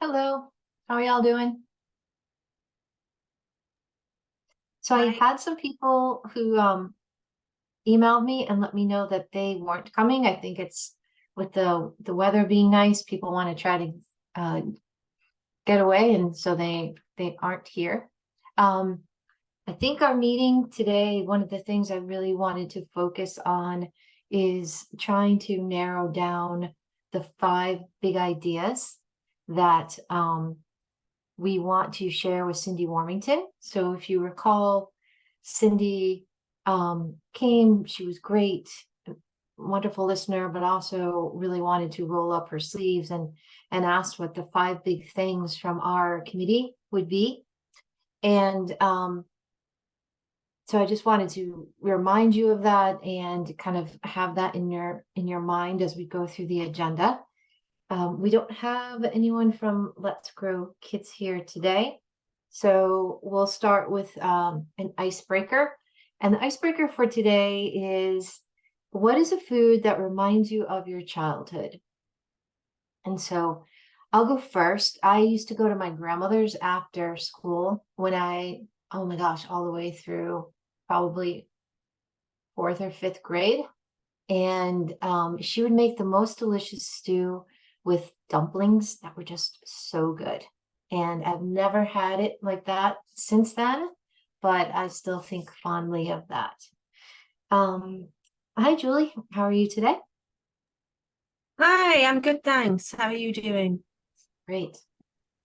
Hello, how are y'all doing? So I Hi. had some people who emailed me and let me know that they weren't coming. I think it's with the weather being nice, people want to try to uh, get away, and so they aren't here. Um, I think our meeting today, one of the things I really wanted to focus on is trying to narrow down the five big ideas that we want to share with Cindy Warmington. So if you recall, Cindy came, she was great, wonderful listener, but also really wanted to roll up her sleeves and asked what the five big things from our committee would be. And so I just wanted to remind you of that and kind of have that in your mind as we go through the agenda. We don't have anyone from Let's Grow Kids here today. So we'll start with an icebreaker. And the icebreaker for today is, what is a food that reminds you of your childhood? And so I'll go first. I used to go to my grandmother's after school oh my gosh, all the way through probably fourth or fifth grade. And she would make the most delicious stew with dumplings that were just so good. And I've never had it like that since then, but I still think fondly of that. Um, Hi, Julie. How are you today? Hi, I'm good, thanks. How are you doing? Great.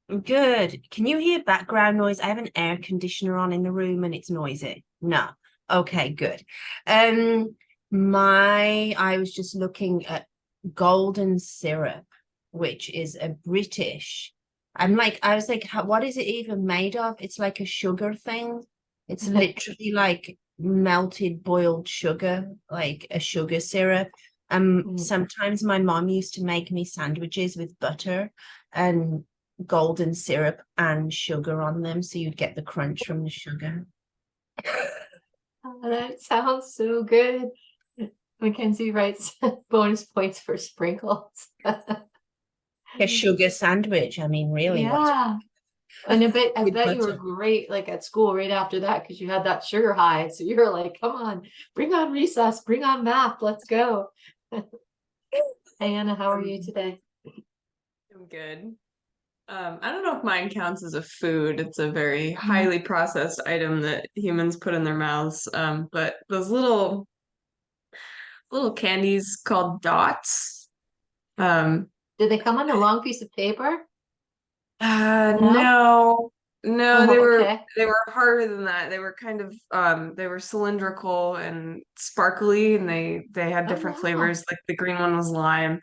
Good. Can you hear background noise? I have an air conditioner on in the room and it's noisy. No. Okay, good. Um, I was just looking at golden syrup, which is a British. I was like, what is it even made of? It's like a sugar thing. It's literally like melted boiled sugar, like a sugar syrup. Sometimes my mom used to make me sandwiches with butter and golden syrup and sugar on them, so you'd get the crunch from the sugar. Oh, that sounds so good. Mackenzie writes bonus points for sprinkles. A sugar sandwich. I mean, really, what's Yeah. And I with bet you were butter? great like at school right after that because you had that sugar high. So you're like, come on, bring on recess, bring on math, let's go. Hey Anna, how are you Um, today? I'm good. I don't know if mine counts as a food. It's a very Mhm. highly processed item that humans put in their mouths. But those little candies called dots. Um, Did they come on a long piece of paper? No? no, no, Oh, okay. they were harder than that. They were kind of they were cylindrical and sparkly, and they had Oh, different wow. flavors. Like the green one was lime.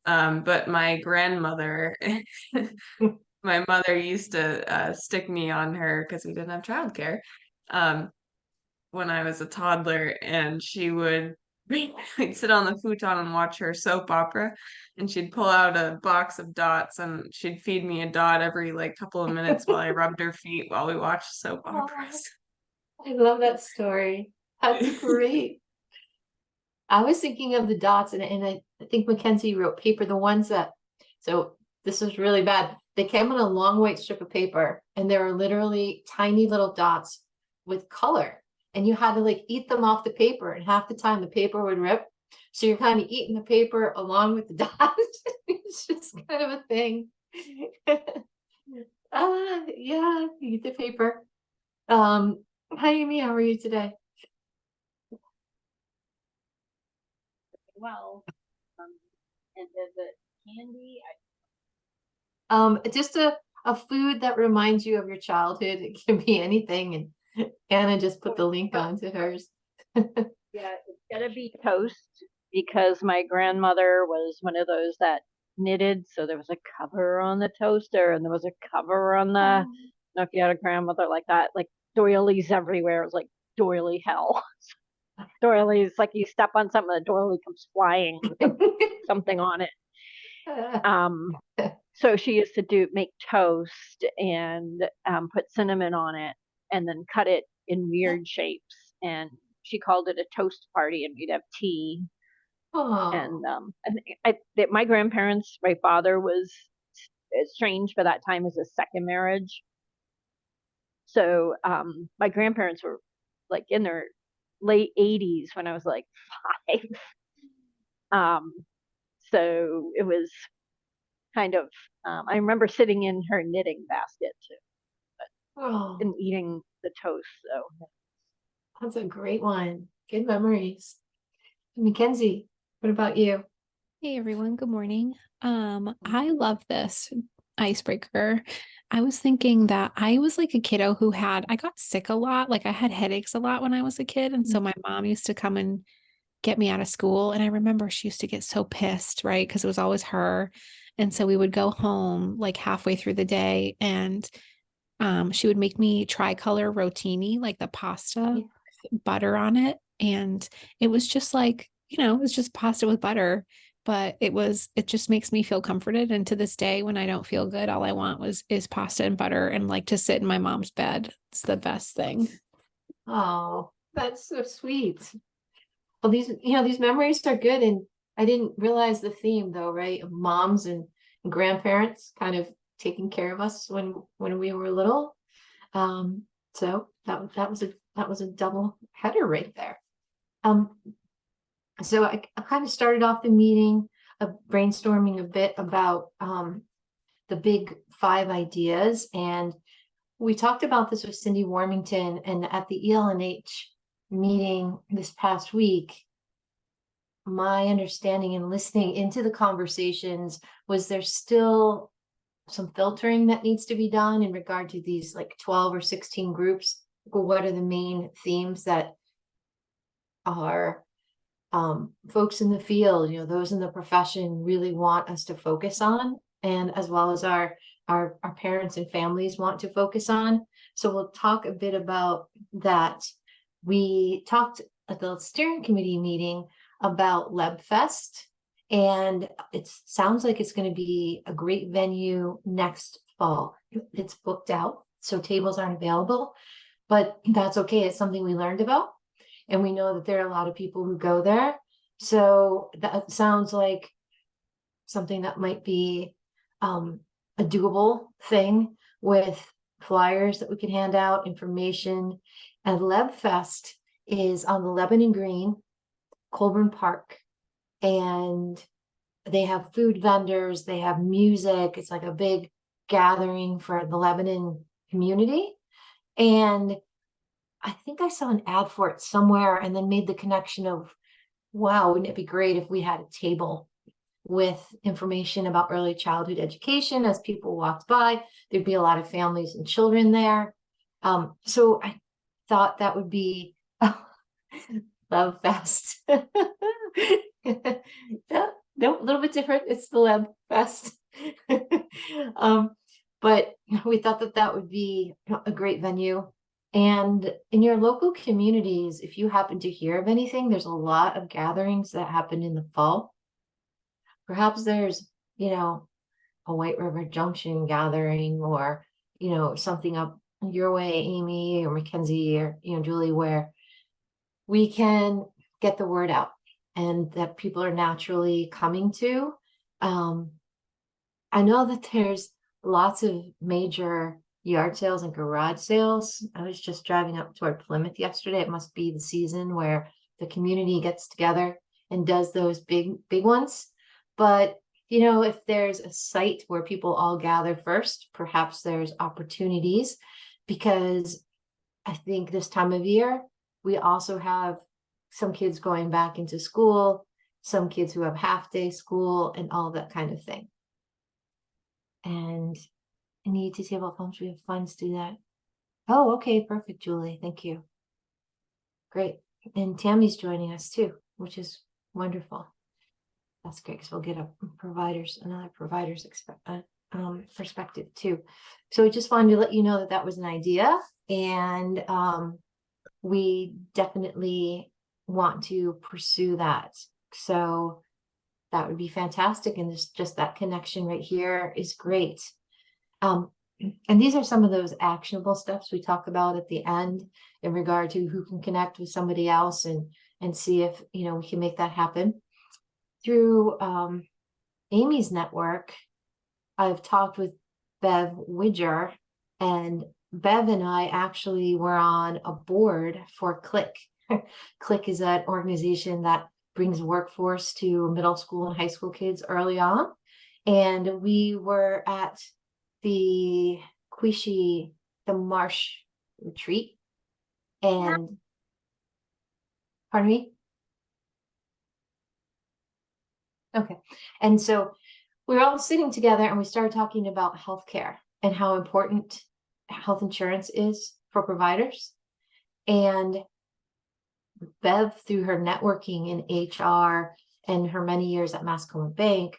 But my grandmother my mother used to stick me on her because we didn't have childcare um, when I was a toddler, and she would we'd sit on the futon and watch her soap opera, and she'd pull out a box of dots and she'd feed me a dot every like couple of minutes while I rubbed her feet while we watched soap Oh, operas. I love that story. That's great. I was thinking of the dots, and I think Mackenzie wrote paper, the ones that, so this was really bad. They came on a long white strip of paper, and there were literally tiny little dots with color. And you had to like eat them off the paper, and half the time the paper would rip. So you're kind of eating the paper along with the dots. It's just kind of a thing. Yeah, eat the paper. Hi Amy, how are you today? Well, um, and the candy, Just a food that reminds you of your childhood. It can be anything, and Anna just put the link onto hers. yeah, it's gotta be toast because my grandmother was one of those that knitted, so there was a cover on the toaster and there was a cover on the, I don't know if you had a grandmother like that, like doilies everywhere. It was like doily hell. Doilies, like you step on something, the doily comes flying with something on it. Um, so she used to make toast and put cinnamon on it and then cut it in weird shapes. And she called it a toast party, and we'd have tea. Oh, And my grandparents, my father was estranged for that time as a second marriage. So my grandparents were like in their late 80s when I was like 5. So it was kind of, I remember sitting in her knitting basket too Oh, and eating the toast. So that's a great one. Good memories. Mackenzie, what about you? Hey everyone, good morning. I love this icebreaker. I was thinking that I was like a kiddo who I got sick a lot. Like I had headaches a lot when I was a kid. And so my mom used to come and get me out of school. And I remember she used to get so pissed, right? Because it was always her. And so we would go home like halfway through the day and she would make me tricolor rotini, like the pasta, butter on it. And it was just like, it was just pasta with butter, but it just makes me feel comforted. And to this day, when I don't feel good, all I want is pasta and butter and like to sit in my mom's bed. It's the best thing. Oh, that's so sweet. Well, these memories are good. And I didn't realize the theme though, right? Of moms and grandparents kind of taking care of us when we were little. So that was a double header right there. So I kind of started off the meeting brainstorming a bit about the big 5 ideas, and we talked about this with Cindy Warmington, and at the ELNH meeting this past week, my understanding and listening into the conversations was there's still some filtering that needs to be done in regard to these like 12 or 16 groups. What are the main themes that are folks in the field, those in the profession really want us to focus on, and as well as our parents and families want to focus on. So we'll talk a bit about that. We talked at the steering committee meeting about LebFest, and it sounds like it's going to be a great venue next fall. It's booked out, so tables aren't available, but that's okay. It's something we learned about. And we know that there are a lot of people who go there. So that sounds like something that might be a doable thing with flyers that we can hand out, information. And LebFest is on the Lebanon Green, Colburn Park. And they have food vendors, they have music. It's like a big gathering for the Lebanon community. And I think I saw an ad for it somewhere and then made the connection of, wow, wouldn't it be great if we had a table with information about early childhood education as people walked by? There'd be a lot of families and children there. So I thought that would be Love Fest. No, a little bit different. It's the Leb Fest. But we thought that would be a great venue. And in your local communities, if you happen to hear of anything, there's a lot of gatherings that happen in the fall. Perhaps there's, a White River Junction gathering, or, something up your way, Amy or Mackenzie or, Julie, where we can get the word out and that people are naturally coming to. I know that there's lots of major yard sales and garage sales. I was just driving up toward Plymouth yesterday. It must be the season where the community gets together and does those big ones. But if there's a site where people all gather first, perhaps there's opportunities, because I think this time of year we also have some kids going back into school, some kids who have half-day school, and all that kind of thing. And I need to table funds. We have funds to do that. Oh, okay, perfect, Julie. Thank you. Great. And Tammy's joining us too, which is wonderful. That's great, because we'll get another provider's perspective too. So I just wanted to let you know that was an idea, and we definitely want to pursue that. So that would be fantastic, and just that connection right here is great. And these are some of those actionable steps we talk about at the end in regard to who can connect with somebody else and see if we can make that happen through Amy's network. I've talked with Bev Widger, and Bev and I actually were on a board for Click. Click is that organization that brings workforce to middle school and high school kids early on. And we were at the the Marsh retreat. And pardon me? Okay. And so we were all sitting together and we started talking about healthcare and how important health insurance is for providers. And Bev, through her networking in HR and her many years at Mascoma Bank,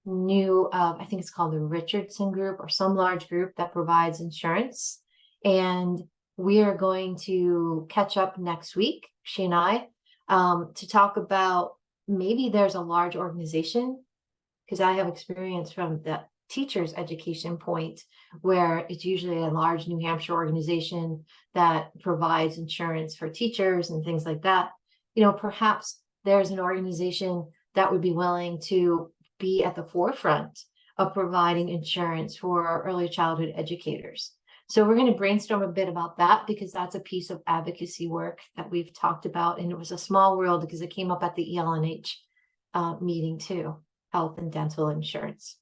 knew of, I think it's called the Richardson Group or some large group that provides insurance. And we are going to catch up next week, she and I, to talk about maybe there's a large organization, because I have experience from the teacher's education point where it's usually a large New Hampshire organization that provides insurance for teachers and things like that. You know, perhaps there's an organization that would be willing to be at the forefront of providing insurance for early childhood educators. So we're going to brainstorm a bit about that, because that's a piece of advocacy work that we've talked about. And it was a small world because it came up at the ELNH meeting too, health and dental insurance.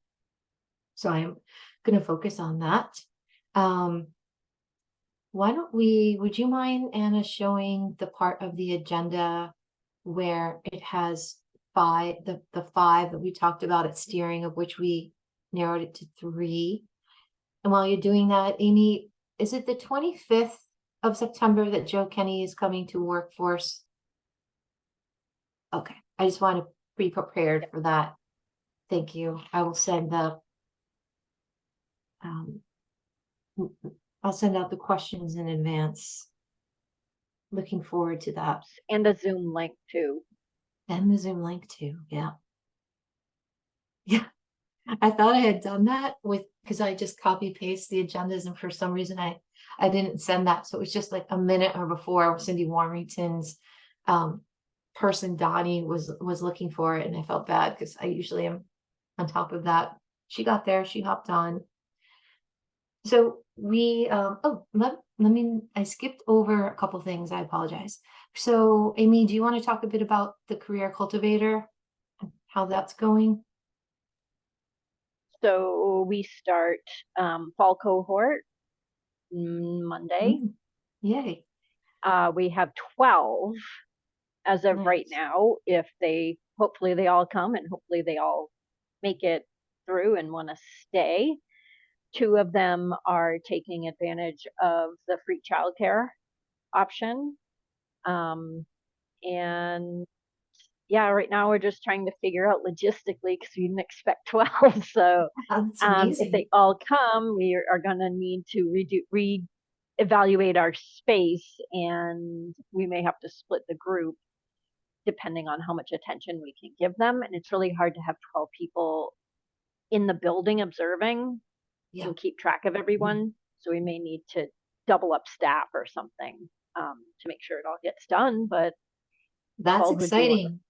So I'm going to focus on that. Why don't would you mind, Anna, showing the part of the agenda where it has the five that we talked about at steering, of which we narrowed it to 3. And while you're doing that, Amy, is it the 25th of September that Joe Kenny is coming to Workforce? Okay, I just want to be prepared for that. Thank you. I will send I'll send out the questions in advance. Looking forward to that. And a Zoom link too. And the Zoom link too. Yeah. Yeah. I thought I had done that because I just copy paste the agendas, and for some reason I didn't send that. So it was just like a minute or before Cindy Warmington's person, Donnie, was looking for it, and I felt bad because I usually am on top of that. She got there, she hopped on. So we I skipped over a couple things. I apologize. So Amy, do you want to talk a bit about the career cultivator, how that's going? So we start fall cohort Monday. Yay. We have 12 as of right Nice. now. If hopefully they all come, and hopefully they all make it through and want to stay. 2 of them are taking advantage of the free childcare option. And yeah, right now we're just trying to figure out logistically, because we didn't expect 12. So That's if amazing. they all come, we are going to need to reevaluate our space, and we may have to split the group depending on how much attention we can give them. And it's really hard to have 12 people in the building observing and keep track of everyone. So we may need to double up staff or something to make sure it all gets done. But that's exciting.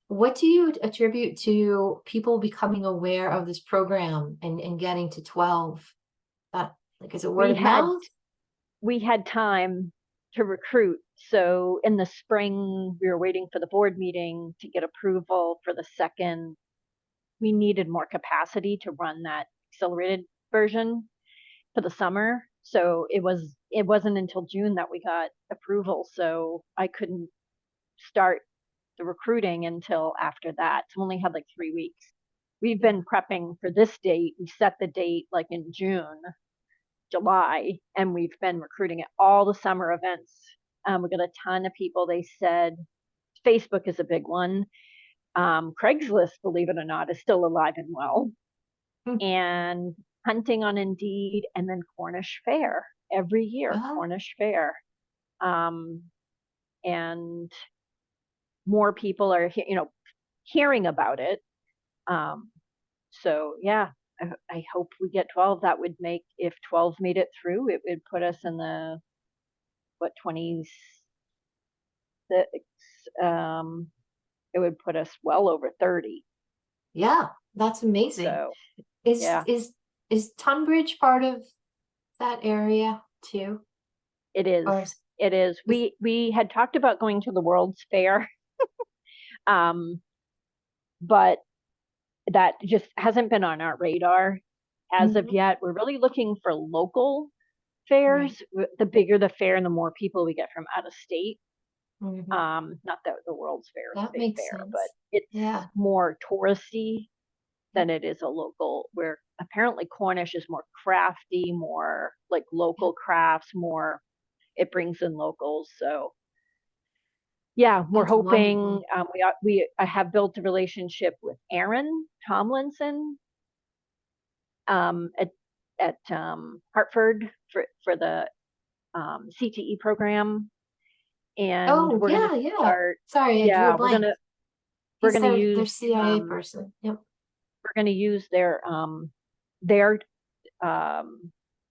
What do you attribute to people becoming aware of this program and getting to 12? Is it word of mouth? We had time to recruit. So in the spring, we were waiting for the board meeting to get approval for the second. We needed more capacity to run that accelerated version for the summer. So it wasn't until June that we got approval. So I couldn't start the recruiting until after that. So only had like 3 weeks. We've been prepping for this date. We set the date like in June, July, and we've been recruiting at all the summer events. We got a ton of people. They said Facebook is a big one. Craigslist, believe it or not, is still alive and well. And hunting on Indeed, and then Cornish Fair every year. Cornish Fair, and more people are hearing about it. So yeah, I hope we get 12. That would make, if 12 made it through, it would put us in the 26. It would put us well over 30. Yeah, that's amazing. So Is is Tunbridge part of that area too? It is. Or is- It is. We had talked about going to the World's Fair, but that just hasn't been on our radar as of Mhm. yet. We're really looking for local fairs. The bigger the fair, and the more people we get from out of state. Mhm. Not that the World's Fair is a That big makes fair, sense. but it's Yeah. more touristy than it is a local, where apparently Cornish is more crafty, more like local crafts, more, it brings in locals. So yeah, we're That's hoping, wonderful. I have built a relationship with Aaron Tomlinson at Hartford for the CTE program, and Oh, we're gonna yeah, yeah. start. Sorry, I drew a Yeah, blank. we're He's gonna their use CIA person. Yep. we're gonna use their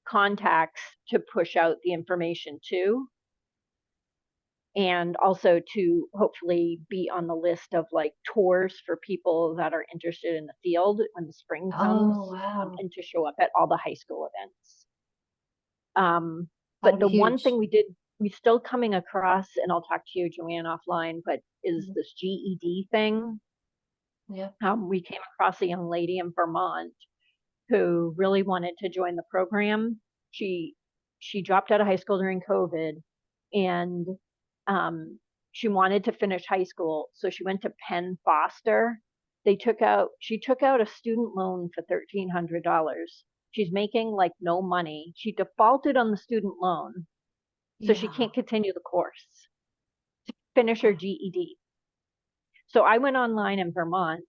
contacts to push out the information to, and also to hopefully be on the list of like tours for people that are interested in the field when the spring comes, Oh, wow. and to show up at all the high school events. That'll But be the one huge. thing we still coming across, and I'll talk to you, Joanne, offline, but is Mhm. this GED thing. Yeah. We came across a young lady in Vermont who really wanted to join the program. She dropped out of high school during COVID, and she wanted to finish high school, so she went to Penn Foster. She took out a student loan for $1,300. She's making like no money. She defaulted on the student loan, so she Yeah. can't continue the course to finish her GED. So I went online in Vermont,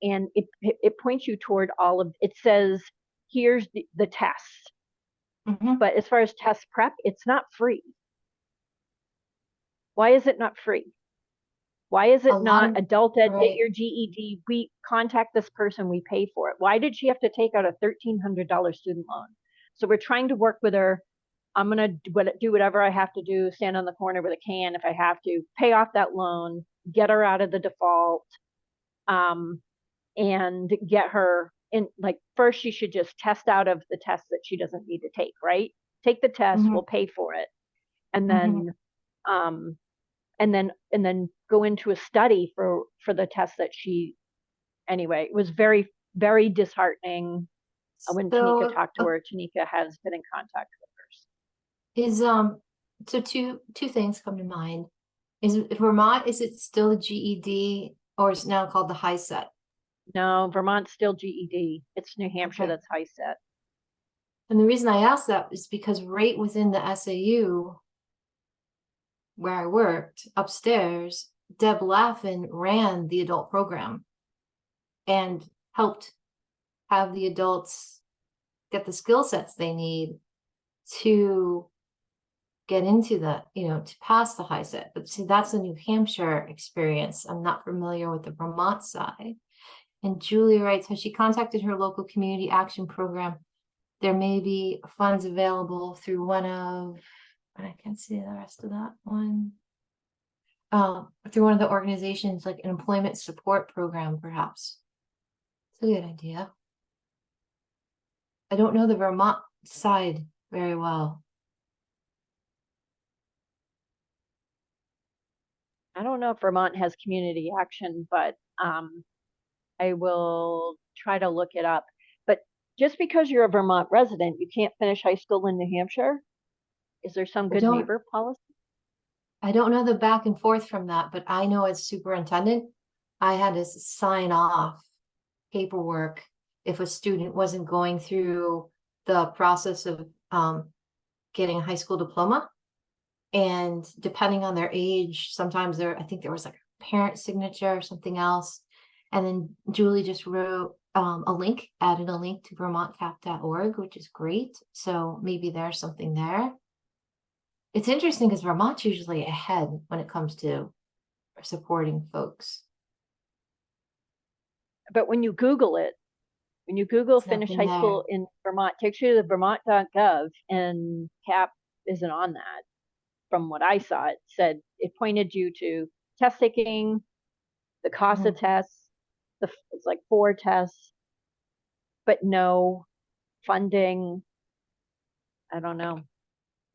and it points you toward all of it. Says here's the tests, Mhm. but as far as test prep, it's not free. Why is it not free? Why is A it lot not of, adult ed, get right. your GED, we contact this person, we pay for it? Why did she have to take out a $1,300 student loan? So we're trying to work with her. I'm going to do whatever I have to do, stand on the corner with a can if I have to, pay off that loan, get her out of the default, and get her in. Like, first, she should just test out of the tests that she doesn't need to take, right? Take the test, we'll Mhm. pay for it. And Mhm. then, and then go into a study for the test that anyway, it was very, very disheartening. When Tanika So, talked to her, Tanika has been in contact with her. is so two things come to mind. Is Vermont, is it still a GED or is it now called the high set? No, Vermont's still GED. It's New Hampshire Okay. that's high set. And the reason I asked that is because right within the SAU where I worked upstairs, Deb Laffin ran the adult program and helped have the adults get the skill sets they need to get into to pass the high set. But see, that's a New Hampshire experience. I'm not familiar with the Vermont side. And Julie writes, has she contacted her local community action program? There may be funds available through one of, and I can't see the rest of that one. Through one of the organizations, like an employment support program, perhaps. It's a good idea. I don't know the Vermont side very well. I don't know if Vermont has community action, but I will try to look it up. But just because you're a Vermont resident, you can't finish high school in New Hampshire? Is there some good neighbor policy? I don't know the back and forth from that, but I know as superintendent, I had to sign off paperwork if a student wasn't going through the process of getting a high school diploma. And depending on their age, sometimes I think there was like a parent signature or something else. And then Julie just wrote added a link to vermontcap.org, which is great. So maybe there's something there. It's interesting because Vermont's usually ahead when it comes to supporting folks. But when you Google it, when you Google It's finish nothing high there. school in Vermont, takes you to the vermont.gov, and CAP isn't on that. From what I saw, it pointed you to test taking, the cost of tests, it's like 4 tests, but no funding. I don't know.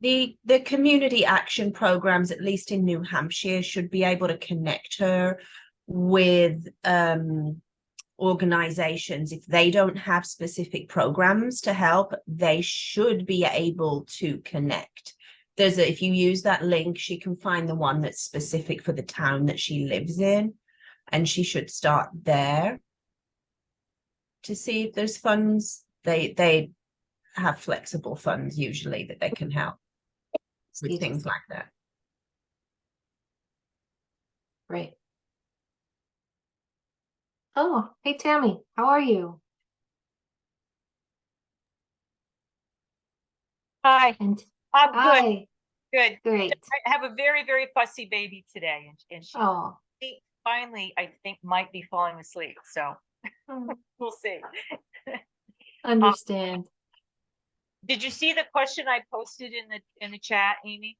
The community action programs, at least in New Hampshire, should be able to connect her with organizations. If they don't have specific programs to help, they should be able to connect. If you use that link, she can find the one that's specific for the town that she lives in, and she should start there to see if there's funds. They have flexible funds usually that they can help with things like that. Great. Oh, hey Tammy, how are you? Hi, And I'm good, hi, good. great. I have a very, very fussy baby today, and she Oh, finally, I think, might be falling asleep. So we'll see. understand. Did you see the question I posted in the chat, Amy?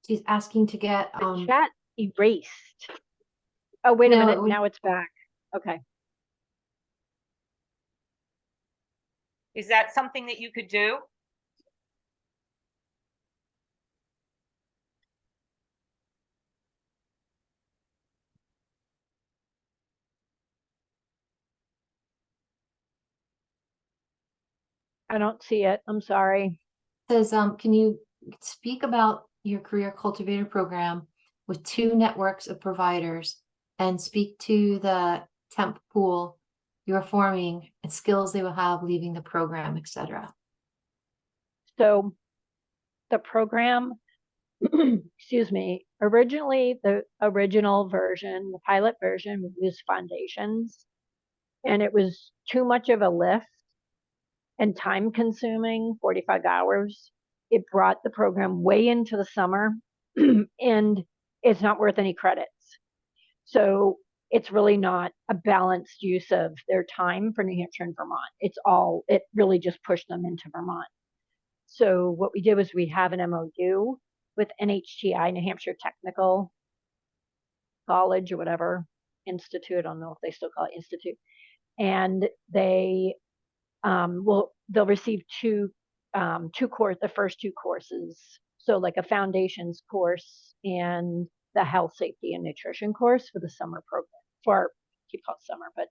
She's asking to get The chat erased. Oh, wait a No, minute. Now it's back. Okay. Is that something that you could do? I don't see it. I'm sorry. says, can you speak about your career cultivator program with 2 networks of providers and speak to the temp pool you're forming and skills they will have leaving the program, etc. So the program, excuse me, originally the original version, the pilot version, we used foundations, and it was too much of a lift and time consuming, 45 hours. It brought the program way into the summer and it's not worth any credits. So it's really not a balanced use of their time for New Hampshire and Vermont. It really just pushed them into Vermont. So what we did was we have an MOU with NHTI, New Hampshire Technical College or whatever, Institute. I don't know if they still call it Institute. And they they'll receive the first 2 courses. So like a foundations course and the health, safety, and nutrition course for the summer program. For our, keep called summer, but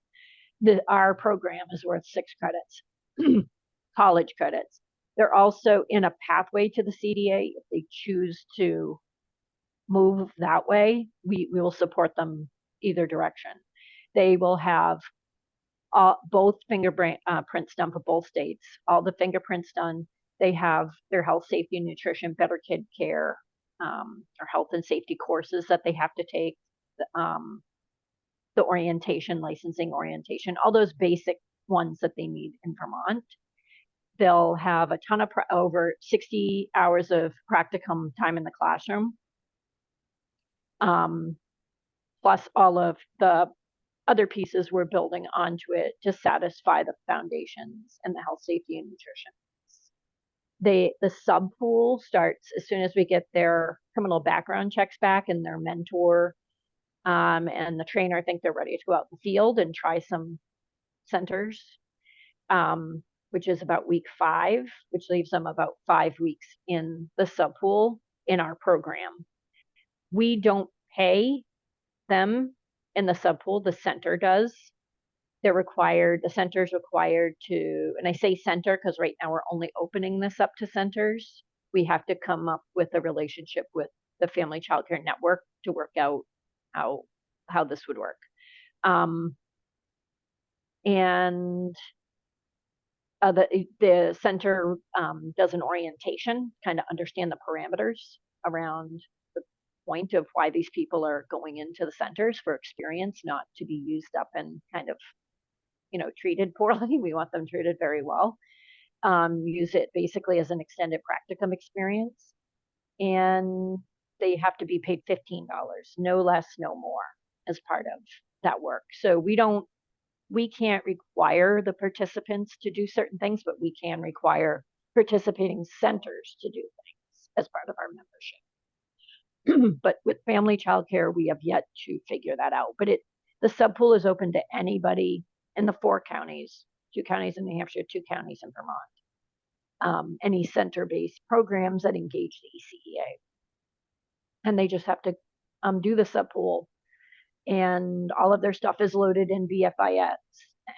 our program is worth 6 credits, college credits. They're also in a pathway to the CDA. If they choose to move that way, we will support them either direction. They will have both fingerprints done for both states, all the fingerprints done. They have their health, safety, and nutrition, better kid care, or health and safety courses that they have to take, the orientation, licensing orientation, all those basic ones that they need in Vermont. They'll have a ton of over 60 hours of practicum time in the classroom, plus all of the other pieces we're building onto it to satisfy the foundations and the health, safety, and nutrition. The sub pool starts as soon as we get their criminal background checks back and their mentor and the trainer think they're ready to go out in the field and try some centers, which is about week 5, which leaves them about 5 weeks in the sub pool in our program. We don't pay them in the sub pool, the center does. The center's required to, and I say center because right now we're only opening this up to centers. We have to come up with a relationship with the Family Childcare Network to work out how this would work. And the center does an orientation, kind of understand the parameters around the point of why these people are going into the centers for experience, not to be used up and kind of treated poorly. We want them treated very well. Use it basically as an extended practicum experience. And they have to be paid $15, no less, no more, as part of that work. So we can't require the participants to do certain things, but we can require participating centers to do things as part of our membership. But with family childcare, we have yet to figure that out. But the sub pool is open to anybody in the 4 counties 2 counties in New Hampshire, 2 counties in Vermont. Any center-based programs that engage the ECEA. And they just have to do the subpool, and all of their stuff is loaded in VFIS.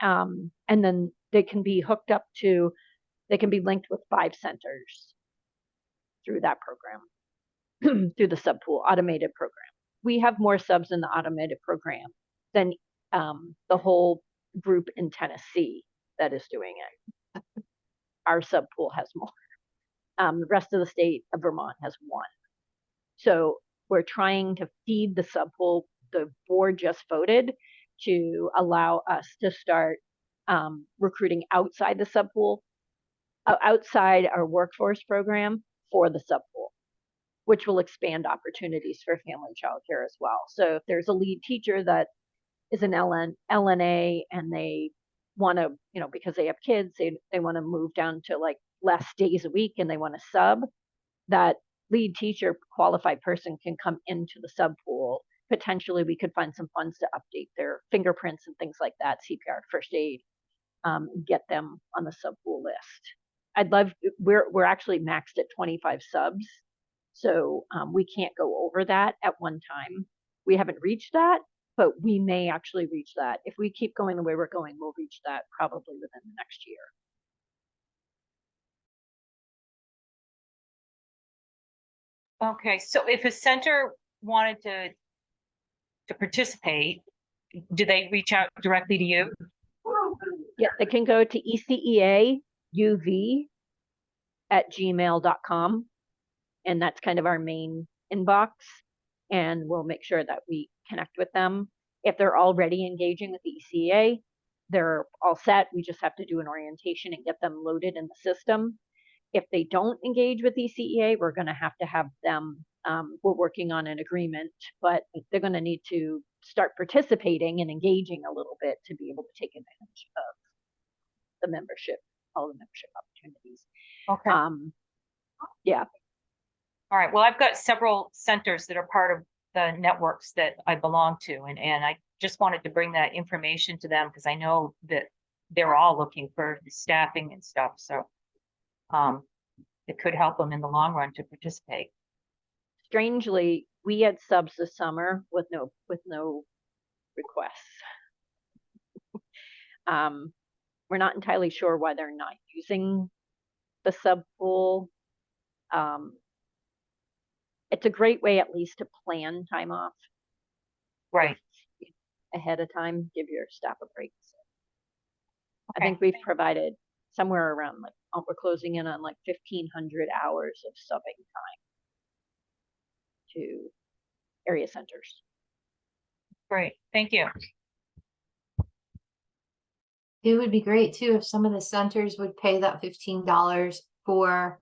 And then they can be hooked up to, they can be linked with 5 centers through that program, through the subpool automated program. We have more subs in the automated program than the whole group in Tennessee that is doing it. Our subpool has more. The rest of the state of Vermont has 1. So we're trying to feed the subpool. The board just voted to allow us to start recruiting outside the subpool, outside our workforce program for the subpool, which will expand opportunities for family childcare as well. So if there's a lead teacher that is an LNA and they want to, because they have kids, they want to move down to like less days a week and they want to sub, that lead teacher qualified person can come into the subpool. Potentially we could find some funds to update their fingerprints and things like that, CPR, first aid, get them on the subpool list. We're actually maxed at 25 subs. So we can't go over that at one time. We haven't reached that, but we may actually reach that. If we keep going the way we're going, we'll reach that probably within the next year. Okay, so if a center wanted to participate, do they reach out directly to you? Yeah, they can go to eceauv@gmail.com, and that's kind of our main inbox, and we'll make sure that we connect with them. If they're already engaging with the ECEA, they're all set. We just have to do an orientation and get them loaded in the system. If they don't engage with ECEA, we're going to have them, we're working on an agreement, but they're going to need to start participating and engaging a little bit to be able to take advantage of the membership, all the membership opportunities. Okay. Yeah. All right. Well, I've got several centers that are part of the networks that I belong to, and I just wanted to bring that information to them because I know that they're all looking for staffing and stuff. So it could help them in the long run to participate. Strangely, we had subs this summer with no requests. We're not entirely sure why they're not using the subpool. It's a great way at least to plan time off. Right. Ahead of time, give your staff a break. So Okay. I think we've provided somewhere around we're closing in on 1,500 hours of subbing time to area centers. Great. Thank you. It would be great too if some of the centers would pay that $15 for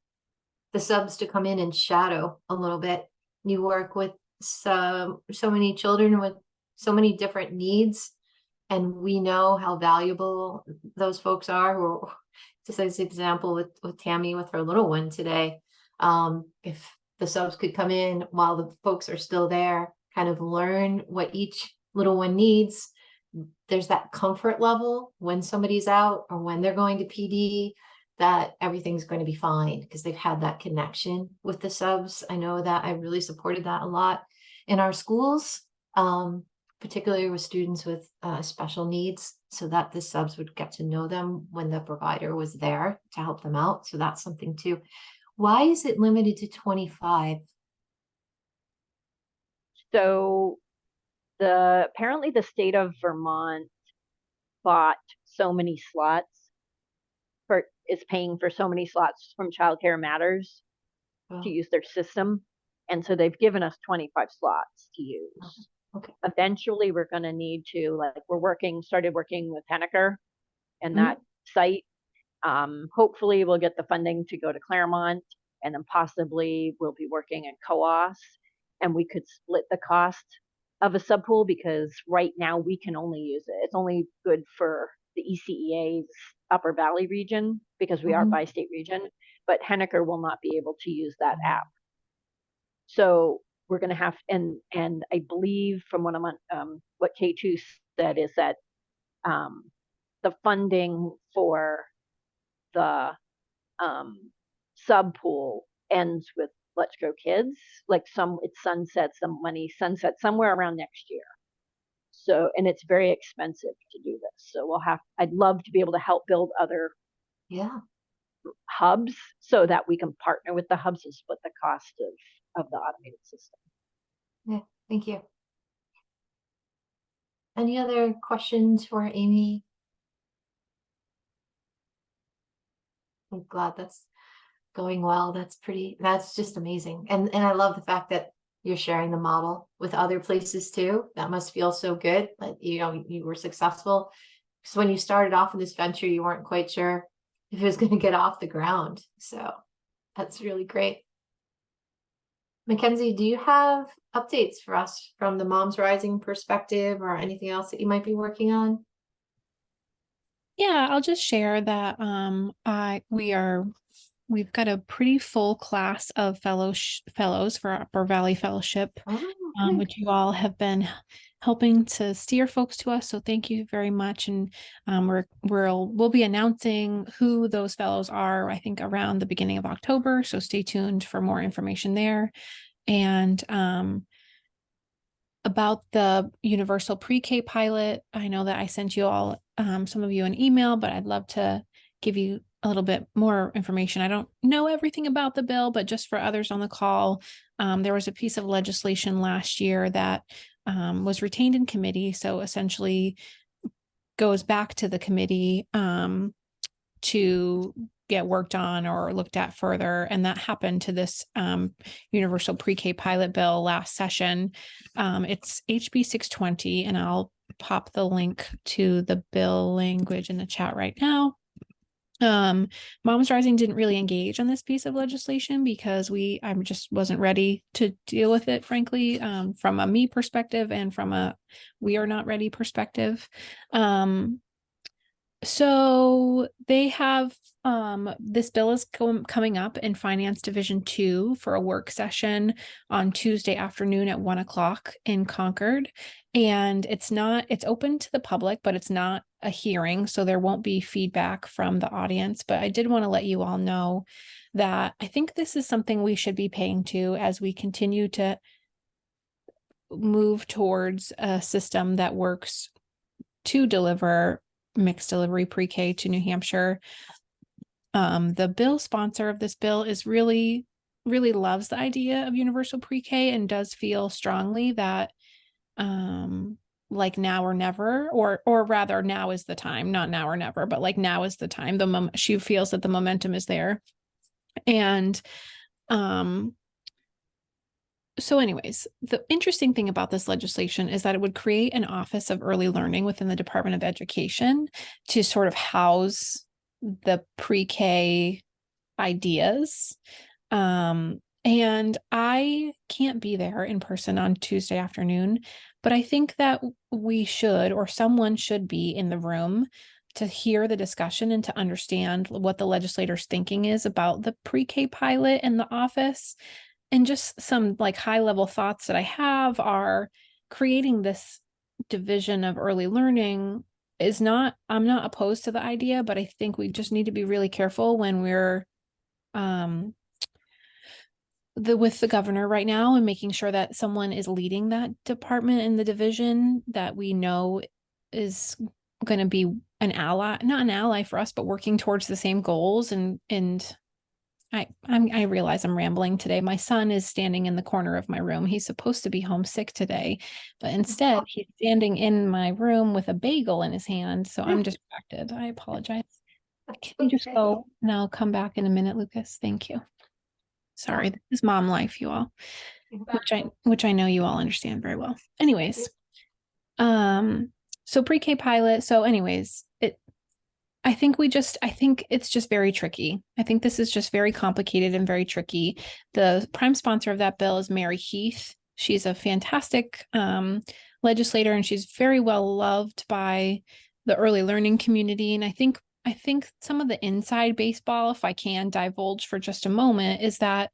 the subs to come in and shadow a little bit. You work with so many children with so many different needs, and we know how valuable those folks are. Who, just as an example with Tammy with her little one today, if the subs could come in while the folks are still there, kind of learn what each little one needs. There's that comfort level when somebody's out or when they're going to PD, that everything's going to be fine because they've had that connection with the subs. I know that I really supported that a lot in our schools, particularly with students with special needs, so that the subs would get to know them when the provider was there to help them out. So that's something too. Why is it limited to 25? So apparently the state of Vermont bought so many slots is paying for so many slots from Childcare Matters to use their system. And so they've given us 25 slots to use. Okay. Eventually we're going to need to, started working with Henniker and that site. Hopefully we'll get the funding to go to Claremont, and then possibly we'll be working in COAS, and we could split the cost of a subpool, because right now we can only use it. It's only good for the ECEA's Upper Valley region because we are by state region, but Henniker will not be able to use that app. So we're going to have, and I believe from what I'm on, what K2 said is that the funding for the sub pool ends with Let's Grow Kids. Like it sunsets, the money sunsets somewhere around next year. So, and it's very expensive to do this. So I'd love to be able to help build other Yeah. hubs so that we can partner with the hubs and split the cost of the automated system. Yeah. Thank you. Any other questions for Amy? I'm glad that's going well. That's just amazing. And I love the fact that you're sharing the model with other places too. That must feel so good. Like, you were successful. Because when you started off in this venture, you weren't quite sure if it was going to get off the ground. So that's really great. Mackenzie, do you have updates for us from the Moms Rising perspective or anything else that you might be working on? Yeah, I'll just share that we've got a pretty full class of fellows for Upper Valley Fellowship, Oh, which you all have been helping to steer folks to us. So thank you very much. And we'll be announcing who those fellows are, I think, around the beginning of October. So stay tuned for more information there. And about the universal pre-K pilot, I know that I sent you all, some of you, an email, but I'd love to give you a little bit more information. I don't know everything about the bill, but just for others on the call, there was a piece of legislation last year that was retained in committee. So essentially goes back to the committee to get worked on or looked at further. And that happened to this universal pre-K pilot bill last session. It's HB 620, and I'll pop the link to the bill language in the chat right now. Moms Rising didn't really engage on this piece of legislation because I just wasn't ready to deal with it, frankly, from a me perspective and from a we are not ready perspective. So they have this bill is coming up in Finance Division 2 for a work session on Tuesday afternoon at 1:00 in Concord. And it's open to the public, but it's not a hearing. So there won't be feedback from the audience. But I did want to let you all know that I think this is something we should be paying to as we continue to move towards a system that works to deliver mixed delivery pre-K to New Hampshire. The bill sponsor of this bill is really loves the idea of universal pre-K and does feel strongly that like now or never, or rather now is the time, not now or never, but like now is the time. She feels that the momentum is there. And so anyways, the interesting thing about this legislation is that it would create an Office of Early Learning within the Department of Education to sort of house the pre-K ideas. And I can't be there in person on Tuesday afternoon, but I think that we should, or someone should be in the room to hear the discussion and to understand what the legislators' thinking is about the pre-K pilot in the office. And just some like high level thoughts that I have are creating this division of early learning I'm not opposed to the idea, but I think we just need to be really careful when we're with the governor right now and making sure that someone is leading that department in the division that we know is going to be an ally, not an ally for us, but working towards the same goals. And I realize I'm rambling today. My son is standing in the corner of my room. He's supposed to be homesick today, but instead he's standing in my room with a bagel in his hand. So I'm distracted. I apologize. Can you just go and I'll come back in a minute, Lucas? Thank you. Sorry, this is mom life, you all, which I know you all understand very well. Anyways, so pre-K pilot. So anyways, I think it's just very tricky. I think this is just very complicated and very tricky. The prime sponsor of that bill is Mary Heath. She's a fantastic legislator, and she's very well loved by the early learning community. And I think some of the inside baseball, if I can divulge for just a moment, is that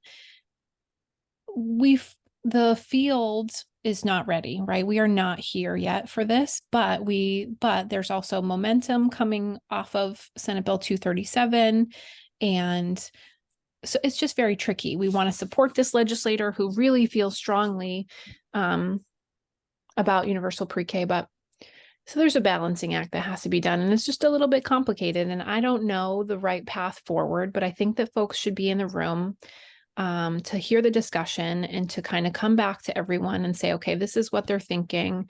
the field is not ready, right? We are not here yet for this, but there's also momentum coming off of Senate Bill 237. And so it's just very tricky. We want to support this legislator who really feels strongly about universal pre-K, but so there's a balancing act that has to be done, and it's just a little bit complicated, and I don't know the right path forward, but I think that folks should be in the room to hear the discussion and to kind of come back to everyone and say, okay, this is what they're thinking.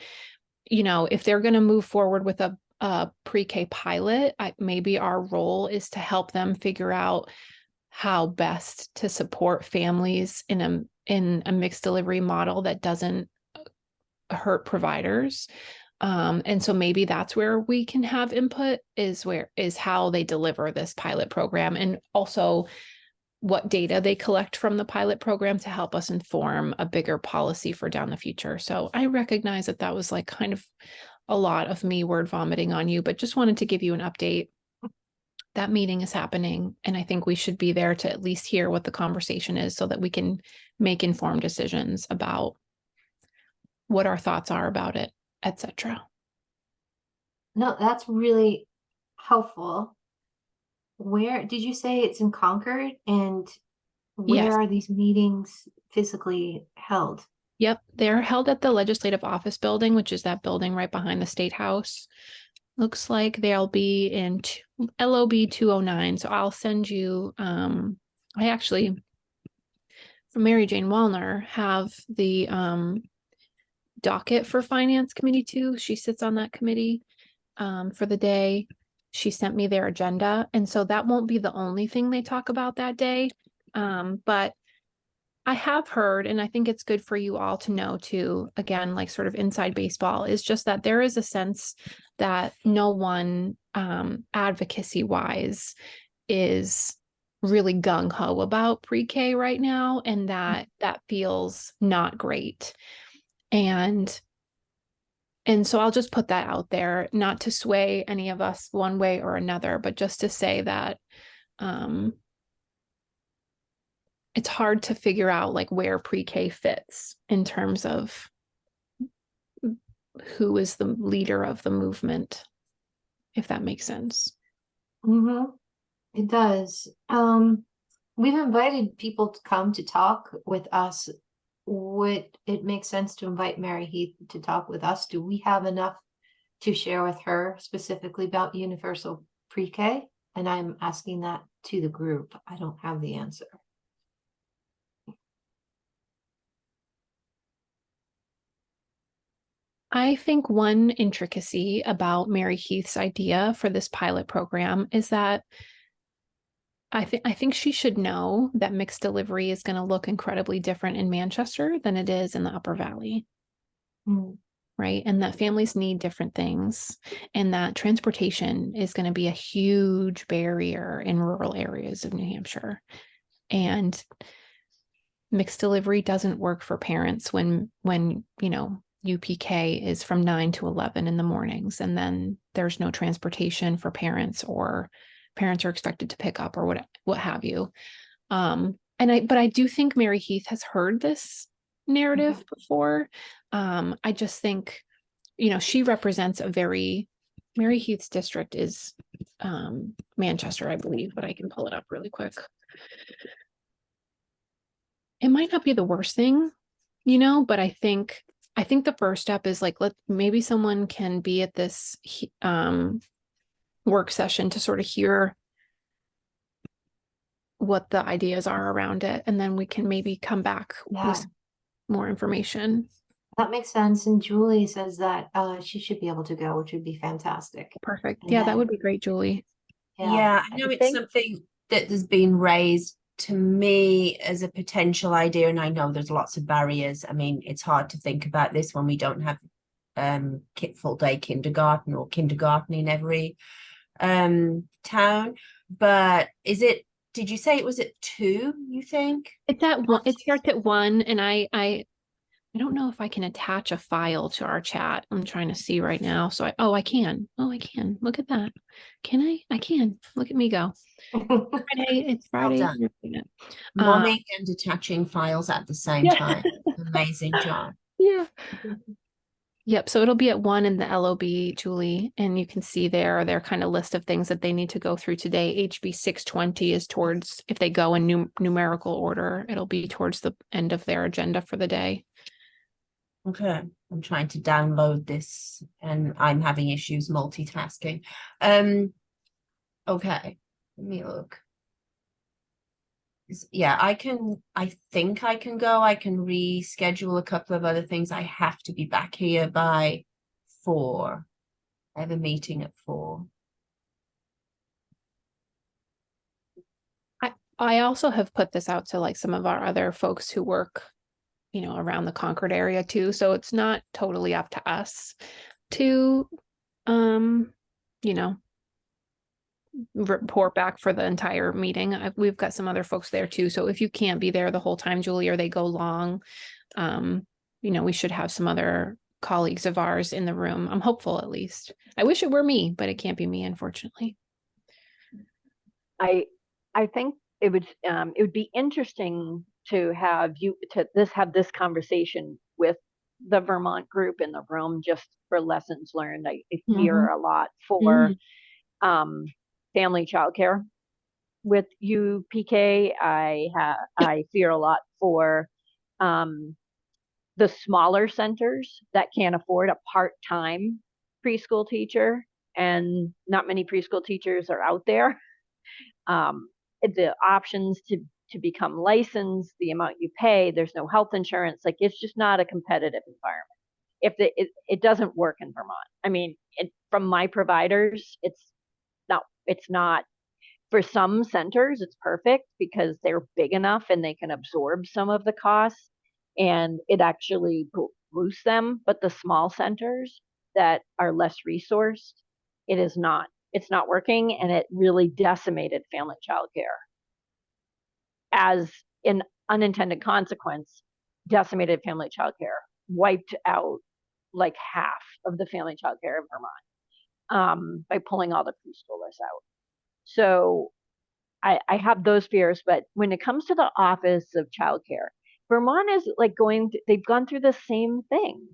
You know, if they're going to move forward with a pre-K pilot, maybe our role is to help them figure out how best to support families in a mixed delivery model that doesn't hurt providers. And so maybe that's where we can have input, is how they deliver this pilot program, and also what data they collect from the pilot program to help us inform a bigger policy for down the future. So I recognize that was like kind of a lot of me word vomiting on you, but just wanted to give you an update. That meeting is happening, and I think we should be there to at least hear what the conversation is so that we can make informed decisions about what our thoughts are about it, etc. No, that's really helpful. Where did you say it's in Concord, and where Yes. are these meetings physically held? Yep, they're held at the Legislative Office Building, which is that building right behind the State House. Looks like they'll be in LOB 209. So I'll send you, I actually, from Mary Jane Wallner, have the docket for Finance Committee too. She sits on that committee for the day. She sent me their agenda. And so that won't be the only thing they talk about that day. But I have heard, and I think it's good for you all to know too, again, like sort of inside baseball, is just that there is a sense that no one advocacy wise is really gung-ho about pre-K right now, and that feels not great. And so I'll just put that out there, not to sway any of us one way or another, but just to say that it's hard to figure out like where pre-K fits in terms of who is the leader of the movement, if that makes sense. Mm-hmm. It does. We've invited people to come to talk with us. Would it make sense to invite Mary Heath to talk with us? Do we have enough to share with her specifically about universal pre-K? And I'm asking that to the group. I don't have the answer. I think one intricacy about Mary Heath's idea for this pilot program is that I think she should know that mixed delivery is going to look incredibly different in Manchester than it is in the Upper Valley. Right? And that families need different things, and that transportation is going to be a huge barrier in rural areas of New Hampshire. And mixed delivery doesn't work for parents when you know, UPK is from 9 to 11 in the mornings, and then there's no transportation for parents, or parents are expected to pick up, or what have you. But I do think Mary Heath has heard this narrative before. I just think, you know, she represents Mary Heath's district is Manchester, I believe, but I can pull it up really quick. It might not be the worst thing, you know, but I think the first step is like, maybe someone can be at this work session to sort of hear what the ideas are around it, and then we can maybe come back with more information. That makes sense. And Julie says that she should be able to go, which would be fantastic. Perfect. And Yeah, that would be great, Julie. Yeah, I know I it's think- something that has been raised to me as a potential idea, and I know there's lots of barriers. I mean, it's hard to think about this when we don't have full day kindergarten or kindergarten in every town. But did you say it was at 2, you think? It's at one, it starts at 1, and I don't know if I can attach a file to our chat. I'm trying to see right now. So I can. Oh, I can. Look at that. Can I? I can. Look at me go. It's Friday. Well done. Momming and attaching files at the same time. Amazing job. Yeah. Yep. So it'll be at 1 in the LOB, Julie, and you can see there their kind of list of things that they need to go through today. HB 620 is towards, if they go in numerical order, it'll be towards the end of their agenda for the day. Okay, I'm trying to download this and I'm having issues multitasking. Okay, let me look. Yeah, I think I can go. I can reschedule a couple of other things. I have to be back here by 4. I have a meeting at 4. I also have put this out to like some of our other folks who work, around the Concord area too. So it's not totally up to us to, you know, report back for the entire meeting. We've got some other folks there too. So if you can't be there the whole time, Julie, or they go long, we should have some other colleagues of ours in the room. I'm hopeful, at least. I wish it were me, but it can't be me, unfortunately. I think it would be interesting to have this conversation with the Vermont group in the room, just for lessons learned. I hear a lot for family childcare with you, PK. I fear a lot for the smaller centers that can't afford a part-time preschool teacher, and not many preschool teachers are out there. The options to become licensed, the amount you pay, there's no health insurance. Like, it's just not a competitive environment. It doesn't work in Vermont. I mean, from my providers, it's not. For some centers, it's perfect because they're big enough and they can absorb some of the costs, and it actually boosts them. But the small centers that are less resourced, it's not working, and it really decimated family childcare. As an unintended consequence, decimated family childcare, wiped out like half of the family childcare in Vermont, by pulling all the preschoolers out. So I have those fears. But when it comes to the Office of Childcare, Vermont is like they've gone through the same thing.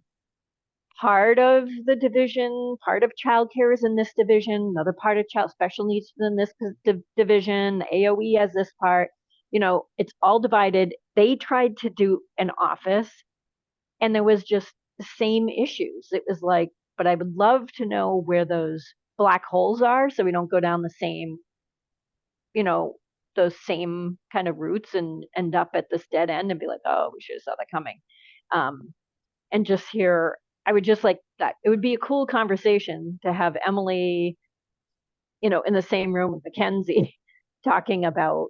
Part of the division, part of childcare is in this division, another part of special needs is in this division, the AOE has this part. It's all divided. They tried to do an office, and there was just the same issues. It was like, but I would love to know where those black holes are, so we don't go down the same, those same kind of routes and end up at this dead end and be like, oh, we should have saw that coming. And just hear, I would just like that. It would be a cool conversation to have Emily, in the same room with Mackenzie, talking about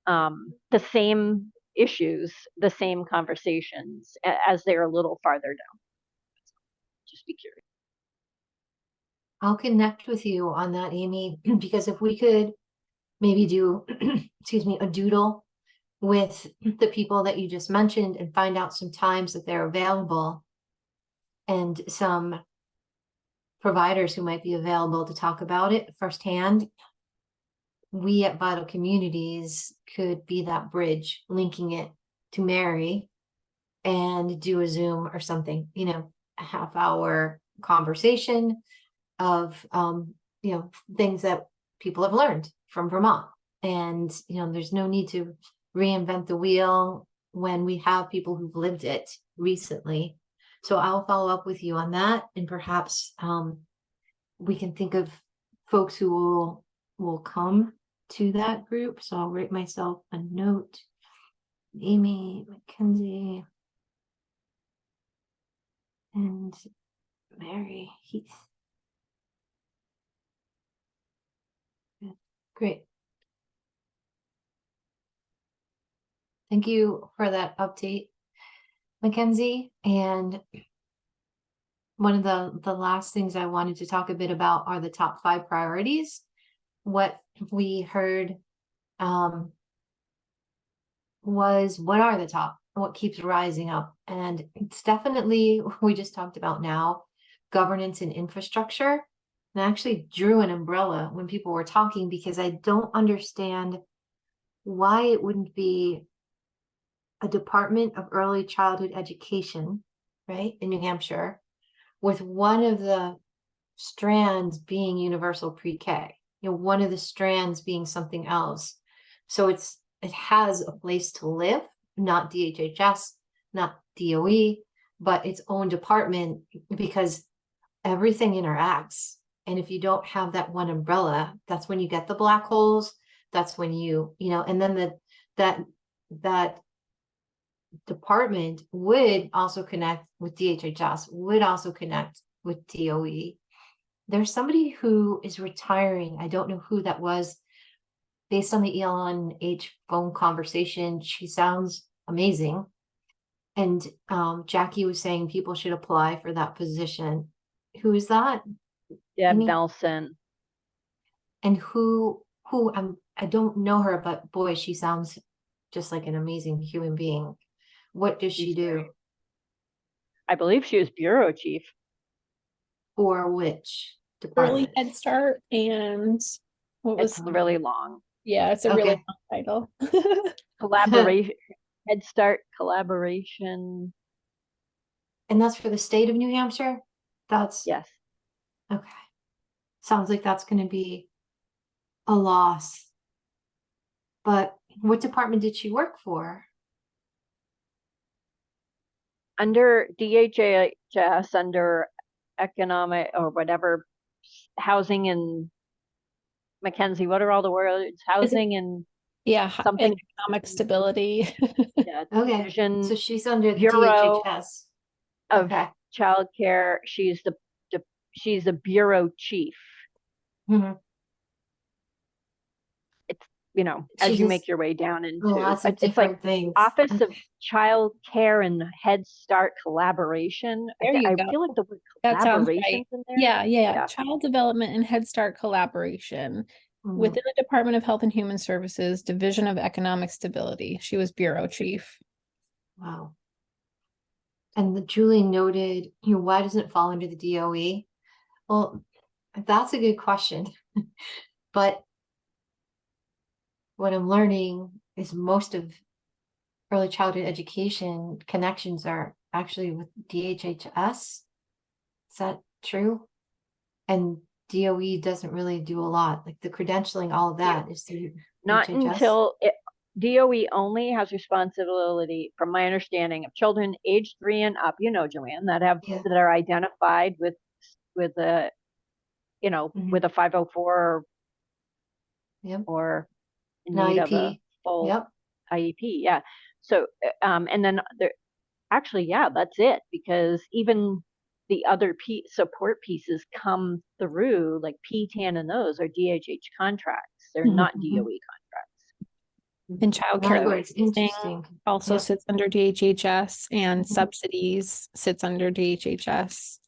the same issues, the same conversations as they're a little farther down. Just be curious. I'll connect with you on that, Amy, because if we could maybe do, excuse me, a doodle with the people that you just mentioned and find out some times that they're available and some providers who might be available to talk about it firsthand, we at Vital Communities could be that bridge linking it to Mary and do a Zoom or something, a half-hour conversation of, things that people have learned from Vermont. And, there's no need to reinvent the wheel when we have people who've lived it recently. So I'll follow up with you on that, and perhaps we can think of folks who will come to that group. So I'll write myself a note. Amy, Mackenzie, and Mary Heath. Great. Thank you for that update, Mackenzie. And one of the last things I wanted to talk a bit about are the top 5 priorities. What we heard was, what are the top? What keeps rising up? And it's definitely, we just talked about now, governance and infrastructure. And I actually drew an umbrella when people were talking, because I don't understand why it wouldn't be a Department of Early Childhood Education right, in New Hampshire, with one of the strands being universal pre-K, one of the strands being something else. So it has a place to live, not DHHS, not DOE, but its own department, because everything interacts. And if you don't have that one umbrella, that's when you get the black holes. That's when and then that department would also connect with DHHS, would also connect with DOE. There's somebody who is retiring. I don't know who that was. Based on the ELNH phone conversation, she sounds amazing. And Jackie was saying people should apply for that position. Who is that? Deb Amy? Nelson. And who I don't know her, but boy, she sounds just like an amazing human being. What does she do? I believe she was bureau chief. For which Early department? Head Start and what was It's really long. yeah, it's a really Okay. long title. Collaboration, Head Start collaboration. And that's for the state of New Hampshire? That's Yes. okay. Sounds like that's going to be a loss. But what department did she work for? Under DHHS, under economic or whatever, housing and Mackenzie, what are all the words? Housing and Yeah, something. and economic stability. Yeah, Okay. Division So she's under the Bureau DHHS. of Okay. Childcare. She's the bureau chief. Mhm. It's as She's you just make your way down into lots of it's like different things. Office of Child Care and Head Start collaboration. There you I go. feel like the word That sounds collaboration's right. in there. Yeah. Child development and Head Start collaboration Mhm. within the Department of Health and Human Services, Division of Economic Stability. She was bureau chief. Wow. And Julie noted, why doesn't it fall under the DOE? Well, that's a good question. But what I'm learning is most of early childhood education connections are actually with DHHS. Is that true? And DOE doesn't really do a lot. Like the credentialing, all of that is through Not DHHS. until DOE only has responsibility, from my understanding, of children age 3 and up, Joanne, that are identified with a Mhm. with a 504 Yep. or in An need of a IEP. full Yep. IEP. Yeah. So and then there actually, yeah, that's it, because even the other support pieces come through, like PTAN, and those are DHH contracts. They're not Mhm. DOE contracts. And child That's care where it's interesting. also Yep. sits under DHHS, and Mhm. subsidies sits under DHHS.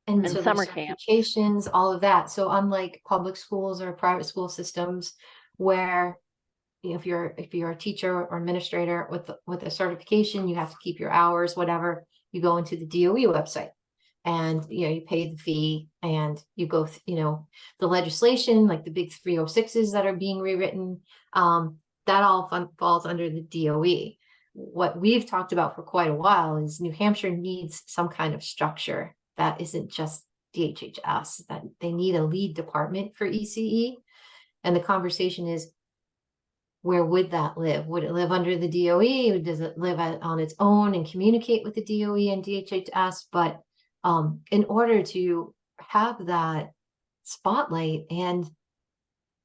And And so summer there's camp. certifications, all of that. So unlike public schools or private school systems where if you're a teacher or administrator with a certification, you have to keep your hours, whatever, you go into the DOE website and you pay the fee and you go the legislation, like the big 306s that are being rewritten, that all falls under the DOE. What we've talked about for quite a while is New Hampshire needs some kind of structure that isn't just DHHS, that they need a lead department for ECE. And the conversation is, where would that live? Would it live under the DOE? Does it live on its own and communicate with the DOE and DHHS? But in order to have that spotlight and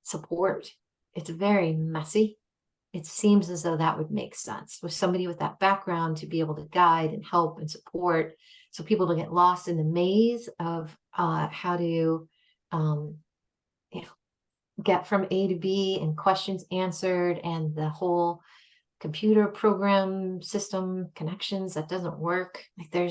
support, it's very messy. It seems as though that would make sense with somebody with that background to be able to guide and help and support, so people don't get lost in the maze of how to get from A to B and questions answered and the whole computer program system connections that doesn't work. Like there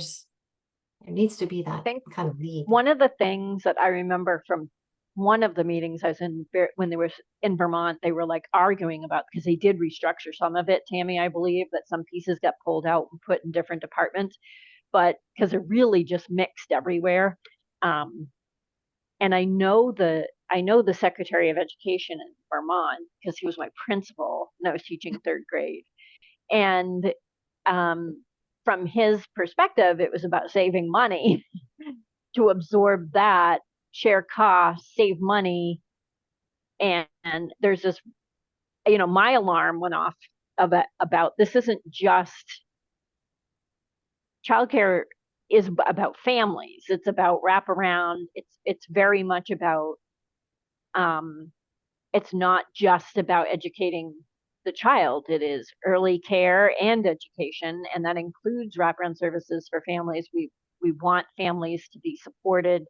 needs to be that think kind of lead. One of the things that I remember from one of the meetings I was in, when they were in Vermont, they were like arguing about, because they did restructure some of it, Tammy, I believe that some pieces got pulled out and put in different departments, but because they're really just mixed everywhere. And I know the Secretary of Education in Vermont, because he was my principal and I was teaching 3rd grade. And from his perspective, it was about saving money to absorb that, share costs, save money. And there's this, my alarm went off about this isn't just childcare is about families. It's about wraparound. It's very much about it's not just about educating the child. It is early care and education, and that includes wraparound services for families. We want families to be supported.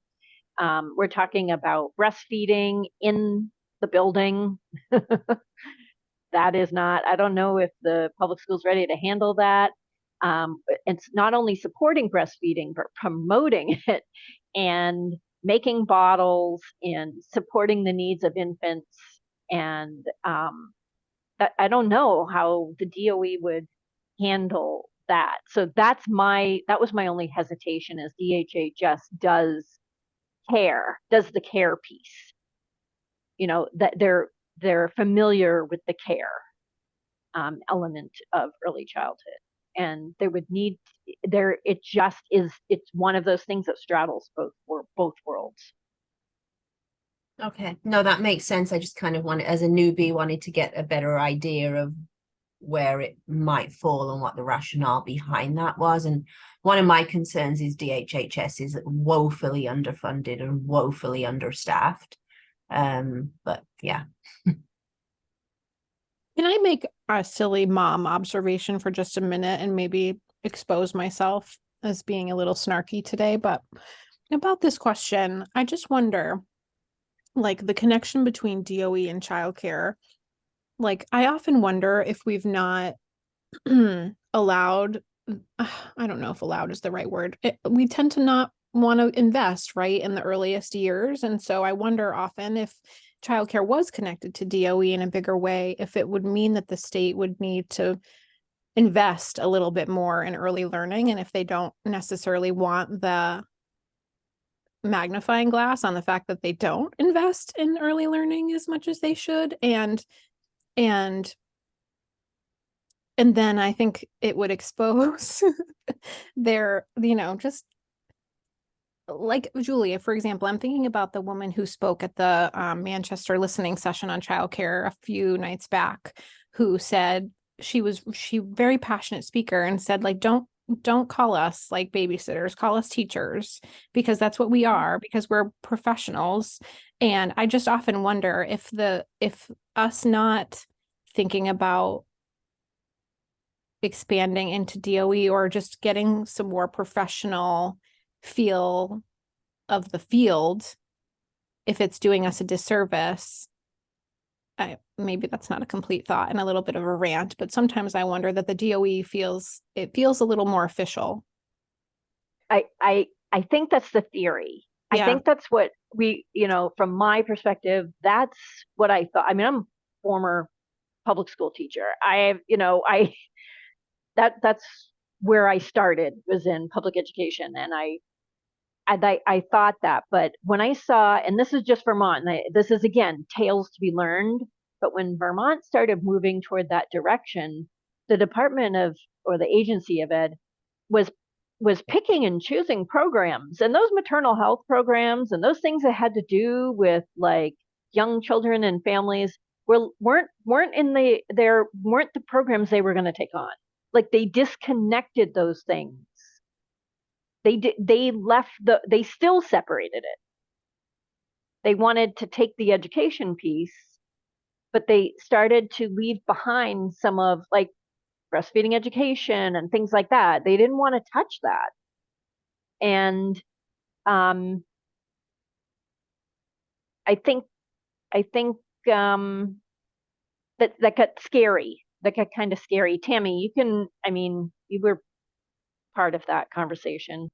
We're talking about breastfeeding in the building. That is not, I don't know if the public school's ready to handle that. It's not only supporting breastfeeding, but promoting it and making bottles and supporting the needs of infants. And I don't know how the DOE would handle that. So that was my only hesitation, is DHHS does the care piece. That they're familiar with the care element of early childhood, and there would need there. It just is. It's one of those things that straddles both worlds. Okay, no, that makes sense. I just kind of wanted, as a newbie, wanted to get a better idea of where it might fall and what the rationale behind that was. And one of my concerns is DHHS is woefully underfunded and woefully understaffed. But yeah. Can I make a silly mom observation for just a minute and maybe expose myself as being a little snarky today? But about this question, I just wonder, like, the connection between DOE and childcare. Like, I often wonder if we've not allowed, I don't know if allowed is the right word. We tend to not want to invest, right, in the earliest years. And so I wonder often if childcare was connected to DOE in a bigger way, if it would mean that the state would need to invest a little bit more in early learning, and if they don't necessarily want the magnifying glass on the fact that they don't invest in early learning as much as they should. And then I think it would expose their, just like Julia, for example. I'm thinking about the woman who spoke at the Manchester listening session on childcare a few nights back, who said she very passionate speaker, and said, like, don't call us like babysitters, call us teachers, because that's what we are, because we're professionals. And I just often wonder if us not thinking about expanding into DOE, or just getting some more professional feel of the field, if it's doing us a disservice. Maybe that's not a complete thought and a little bit of a rant, but sometimes I wonder that the DOE feels a little more official. I think that's the theory. Yeah. I think that's what we, from my perspective, that's what I thought. I mean, I'm a former public school teacher. That's where I started, was in public education, and I thought that. But when I saw, and this is just Vermont, and this is again tales to be learned, but when Vermont started moving toward that direction, the Department of, or the Agency of Ed, was picking and choosing programs, and those maternal health programs and those things that had to do with like young children and families weren't the programs they were going to take on. Like, they disconnected those things. They still separated it. They wanted to take the education piece, but they started to leave behind some of, like, breastfeeding education and things like that. They didn't want to touch that. And I think that got scary. That got kind of scary. Tammy, you were part of that conversation.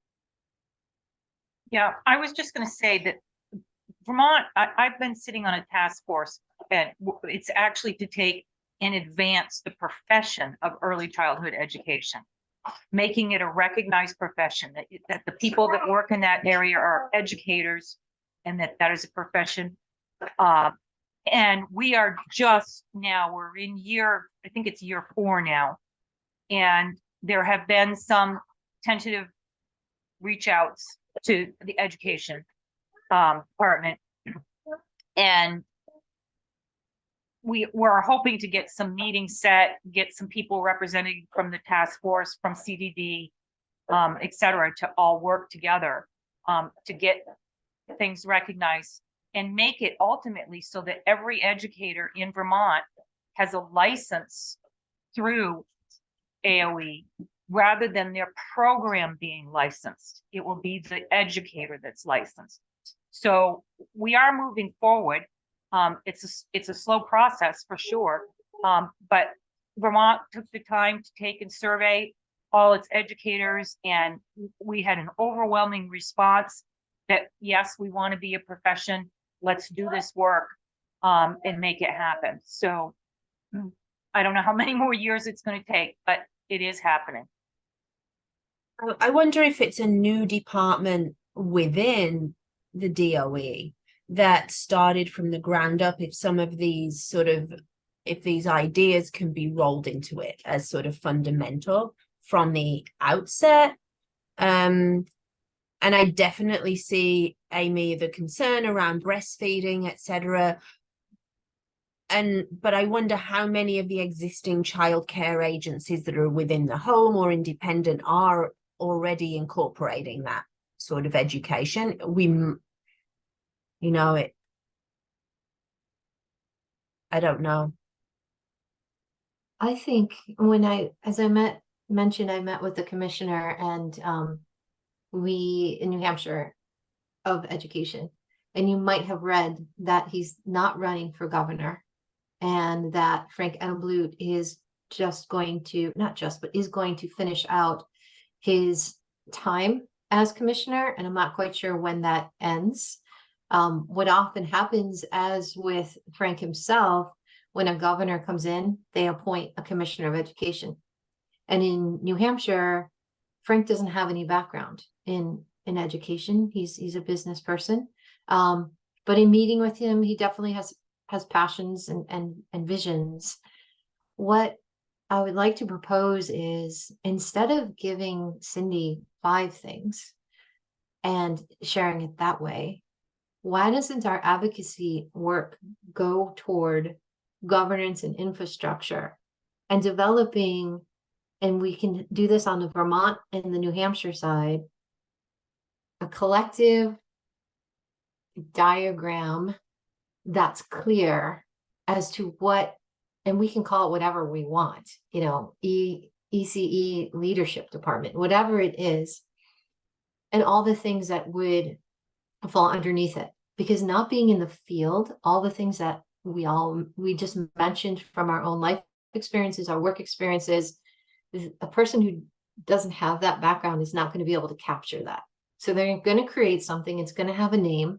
Yeah, I was just going to say that Vermont, I've been sitting on a task force, and it's actually to take and advance the profession of early childhood education, making it a recognized profession, that the people that work in that area are educators, and that is a profession. And we are just now, we're in I think it's year 4 now. And there have been some tentative reach outs to the education department. And we're hoping to get some meetings set, get some people representing from the task force, from CDD, et cetera, to all work together to get things recognized and make it ultimately so that every educator in Vermont has a license through AOE rather than their program being licensed. It will be the educator that's licensed. So we are moving forward. It's a slow process for sure. But Vermont took the time to take and survey all its educators, and we had an overwhelming response that yes, we want to be a profession. Let's do this work and make it happen. So I don't know how many more years it's going to take, but it is happening. I wonder if it's a new department within the DOE that started from the ground up, if some of these if these ideas can be rolled into it as sort of fundamental from the outset. And I definitely see, Amy, the concern around breastfeeding, etc. But I wonder how many of the existing childcare agencies that are within the home or independent are already incorporating that sort of education. I don't know. I think as I mentioned, I met with the commissioner and we in New Hampshire of education, and you might have read that he's not running for governor, and that Frank Edelblut is going to finish out his time as commissioner, and I'm not quite sure when that ends. What often happens, as with Frank himself, when a governor comes in, they appoint a commissioner of education. And in New Hampshire, Frank doesn't have any background in education. He's a business person. But in meeting with him, he definitely has passions and visions. What I would like to propose is, instead of giving Cindy 5 things and sharing it that way, why doesn't our advocacy work go toward governance and infrastructure and developing, and we can do this on the Vermont and the New Hampshire side, a collective diagram that's clear as to what, and we can call it whatever we want, ECE leadership department, whatever it is, and all the things that would fall underneath it. Because not being in the field, all the things that we just mentioned from our own life experiences, our work experiences, a person who doesn't have that background is not going to be able to capture that. So they're going to create something, it's going to have a name,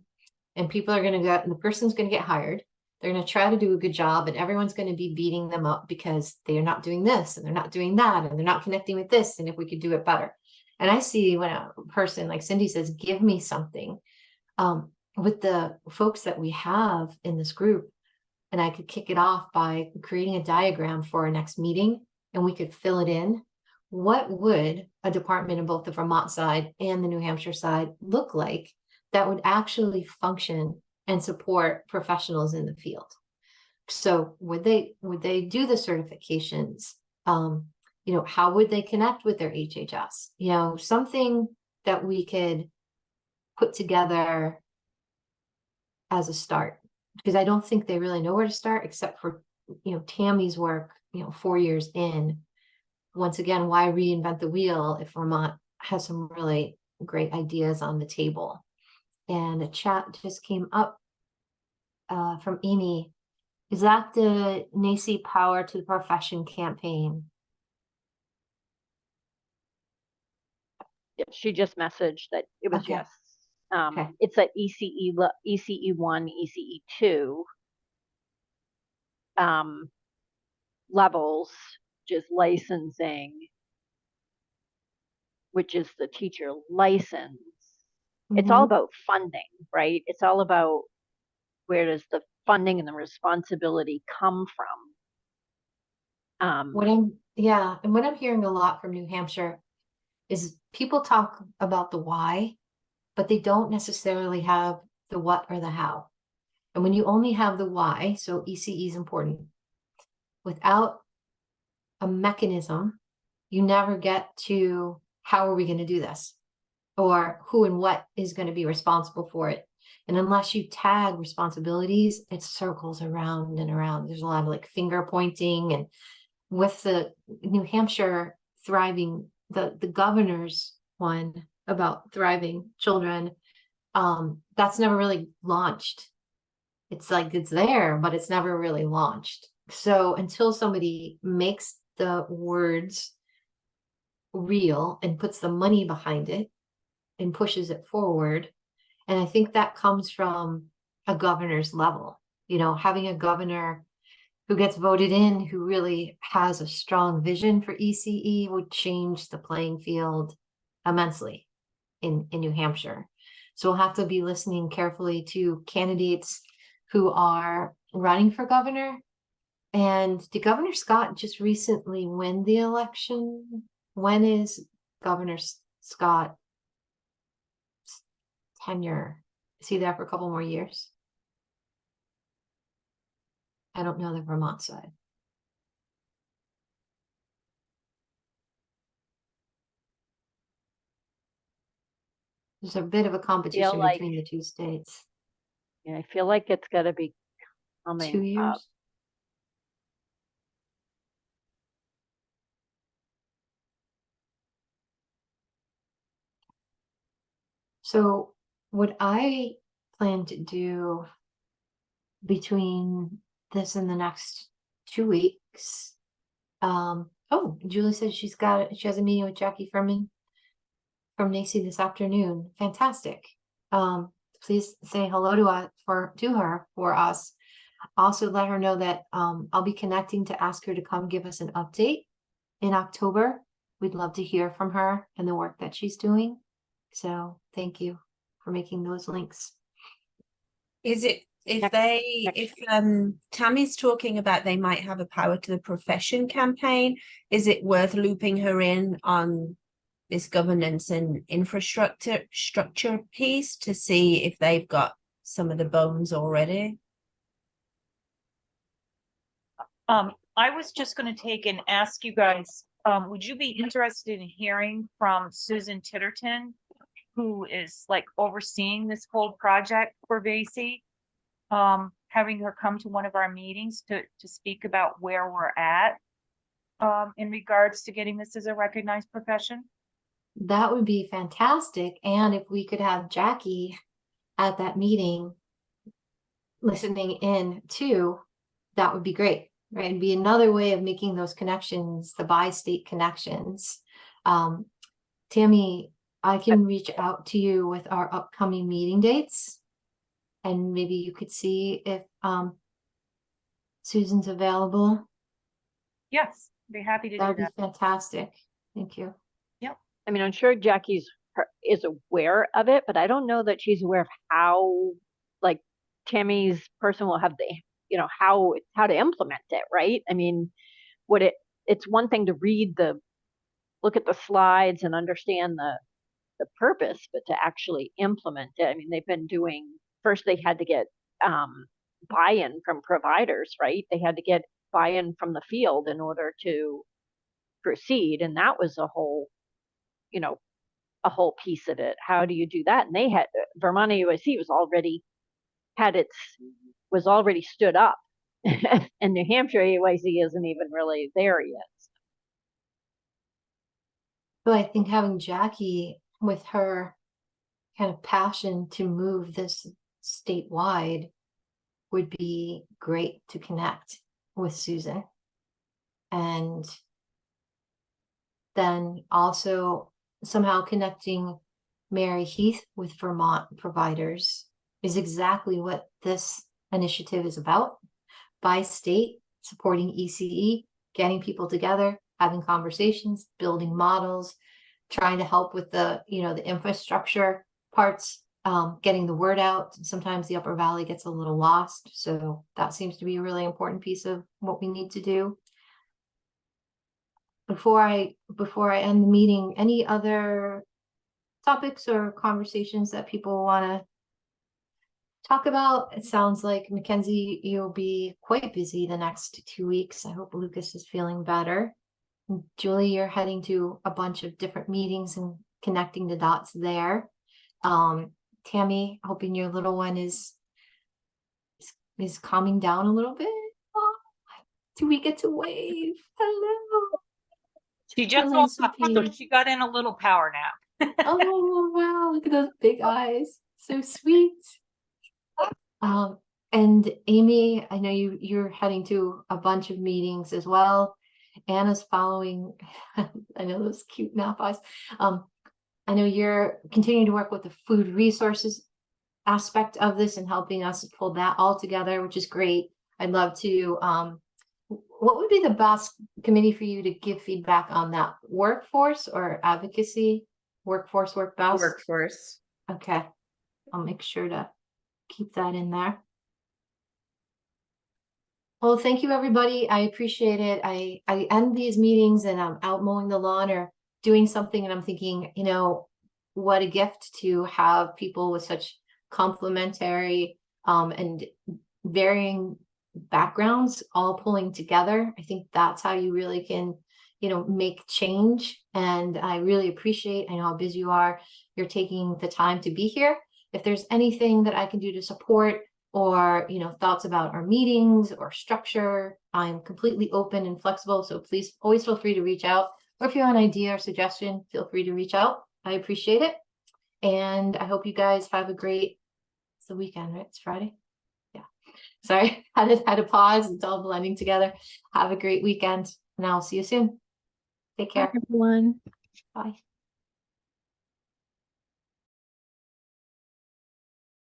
and people are going to go, and the person's going to get hired. They're going to try to do a good job, and everyone's going to be beating them up because they're not doing this and they're not doing that and they're not connecting with this, and if we could do it better. And I see when a person like Cindy says, give me something, with the folks that we have in this group, and I could kick it off by creating a diagram for our next meeting, and we could fill it in. What would a department in both the Vermont side and the New Hampshire side look like that would actually function and support professionals in the field? So would they do the certifications? How would they connect with their HHS? Something that we could put together as a start, because I don't think they really know where to start, except for, Tammy's work, 4 years in. Once again, why reinvent the wheel if Vermont has some really great ideas on the table? And a chat just came up from Amy. Is that the NACI Power to the Profession campaign? She just messaged that it was Okay. yes. Okay. It's at ECE1, ECE2 levels, which is licensing, which is the teacher license. It's all about funding, right? It's all about, where does the funding and the responsibility come from? Um, And what I'm hearing a lot from New Hampshire is people talk about the why, but they don't necessarily have the what or the how. And when you only have the why, so ECE is important, without a mechanism, you never get to how are we going to do this? Or who and what is going to be responsible for it. And unless you tag responsibilities, it circles around and around. There's a lot of like finger pointing. And with the New Hampshire thriving, the governor's one about thriving children, that's never really launched. It's like it's there, but it's never really launched. So until somebody makes the words real and puts the money behind it and pushes it forward, and I think that comes from a governor's level, having a governor who gets voted in, who really has a strong vision for ECE would change the playing field immensely in New Hampshire. So we'll have to be listening carefully to candidates who are running for governor. And did Governor Scott just recently win the election? When is Governor Scott tenure? Is he there for a couple more years? I don't know the Vermont side. There's a bit of a competition like- between the two states. yeah, I feel like it's got to be coming 2 years. up. So what I plan to do between this and the next 2 weeks, oh, Julie says she has a meeting with Jackie Furman from NACY this afternoon. Fantastic. Please say hello to her for us. Also let her know that I'll be connecting to ask her to come give us an update in October. We'd love to hear from her and the work that she's doing. So thank you for making those links. Is it if Tammy's talking about they might have a Power to the Profession campaign, is it worth looping her in on this governance and structure piece to see if they've got some of the bones already? I was just going to take and ask you guys, would you be interested in hearing from Susan Titterton, who is like overseeing this whole project for VACY? Having her come to one of our meetings to speak about where we're at in regards to getting this as a recognized profession? That would be fantastic. And if we could have Jackie at that meeting listening in too, that would be great. Right, it'd be another way of making those connections, the bi-state connections. Tammy, I can reach out to you with our upcoming meeting dates, and maybe you could see if Susan's available. Yes, be happy to do That would be that. fantastic. Thank you. I mean, I'm sure Jackie is aware of it, but I don't know that she's aware of how, like, Tammy's person will have the, how to implement it, right? I mean, it's one thing to look at the slides and understand the purpose, but to actually implement it. I mean, first they had to get buy-in from providers, right? They had to get buy-in from the field in order to proceed. And that was a whole piece of it. How do you do that? And Vermont USC was already stood up. And New Hampshire AYC isn't even really there yet. So I think having Jackie with her kind of passion to move this statewide would be great to connect with Susan. And then also somehow connecting Mary Heath with Vermont providers is exactly what this initiative is about. By state, supporting ECE, getting people together, having conversations, building models, trying to help with the infrastructure parts, getting the word out. Sometimes the Upper Valley gets a little lost. So that seems to be a really important piece of what we need to do. before I end the meeting, any other topics or conversations that people want to talk about? It sounds like Mackenzie, you'll be quite busy the next 2 weeks. I hope Lucas is feeling better. And Julie, you're heading to a bunch of different meetings and connecting the dots there. Tammy, hoping your little one is calming down a little bit. Oh, do we get to wave? Hello. She just Hello, woke up, so sweetie. she got in a little power nap. Oh, wow. Look at those big eyes. So sweet. And Amy, I know you're heading to a bunch of meetings as well. Anna's following. I know those cute nap eyes. I know you're continuing to work with the food resources aspect of this and helping us pull that all together, which is great. I'd love to, what would be the best committee for you to give feedback on that? Workforce or advocacy? Workforce work best? Workforce. Okay. I'll make sure to keep that in there. Well, thank you, everybody. I appreciate it. I end these meetings and I'm out mowing the lawn or doing something and I'm thinking, you know, what a gift to have people with such complementary and varying backgrounds all pulling together. I think that's how you really can, you know, make change. And I really appreciate, I know how busy you are, you're taking the time to be here. If there's anything that I can do to support or, you know, thoughts about our meetings or structure, I'm completely open and flexible. So please always feel free to reach out. Or if you have an idea or suggestion, feel free to reach out. I appreciate it. And I hope you guys have a great, it's the weekend, right? It's Friday. Yeah. Sorry, had to pause. It's all blending together. Have a great weekend and I'll see you soon. Take care. Bye, everyone. Bye.